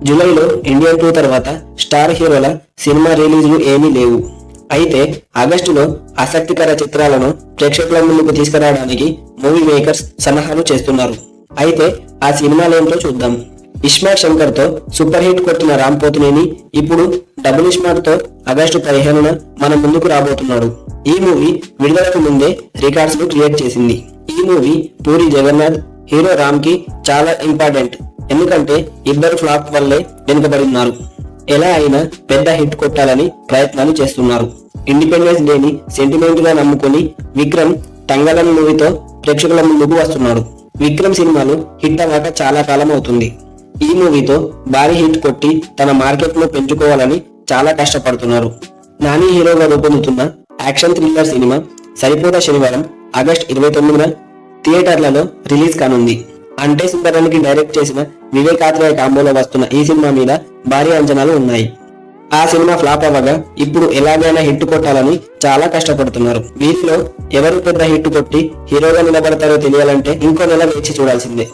జూలైలో ఇండియన్ 2 తర్వాత స్టార్ హీరోల సినిమా రిలీజ్లు ఏమీ లేవు. అయితే ఆగస్టులో ఆసక్తికర చిత్రాలను ప్రేక్షకుల ముందుకు తీసుకురావడానికి మూవీ మేకర్స్ సన్నాహాలు చేస్తున్నారు. అయితే ఆ సినిమాలేంటో చూద్దాం. ఇస్మార్ట్ శంకర్ తో సూపర్ హిట్ కొట్టిన రామ్ పోతినేని ఇప్పుడు డబుల్ ఇస్మార్ట్ తో ఆగస్టు 15న మన ముందుకు రాబోతున్నాడు. ఈ మూవీ విడుదలకు ముందే రికార్డ్స్ ను క్రియేట్ చేసింది. ఈ మూవీ పూరి జగన్నాథ్ హీరో రామ్ కి చాలా ఇంపార్టెంట్. ఎందుకంటే ఇద్దరు ఫ్లాప్ వల్లే వెనుకబడిన్నారు. ఎలా అయినా పెద్ద హిట్ కొట్టాలని ప్రయత్నాలు చేస్తున్నారు. ఇండిపెండెన్స్ డేని సెంటిమెంట్ గా నమ్ముకుని విక్రమ్ టంగలన్ మూవీతో ప్రేక్షకుల ముందుకు వస్తున్నాడు. విక్రమ్ సినిమాలు హిట్ అవ్వక చాలా కాలం అవుతుంది. ఈ మూవీతో భారీ హిట్ కొట్టి తన మార్కెట్ ను పెంచుకోవాలని చాలా కష్టపడుతున్నారు. నాని హీరోగా రూపొందుతున్న యాక్షన్ థ్రిల్లర్ సినిమా సరిపోతా శనివారం ఆగస్టు 29న థియేటర్లలో రిలీజ్ కానుంది. అంటే సుందరానికి డైరెక్ట్ చేసిన వివేక్ ఆత్రేయ కాంబోలో వస్తున్న ఈ సినిమా మీద భారీ అంచనాలు ఉన్నాయి. ఆ సినిమా ఫ్లాప్ అవ్వగా ఇప్పుడు ఎలాగైనా హిట్ కొట్టాలని చాలా కష్టపడుతున్నారు. వీరిలో ఎవరు పెద్ద హిట్ కొట్టి హీరోగా నిలబడతారో తెలియాలంటే ఇంకో నెల వేచి చూడాల్సిందే.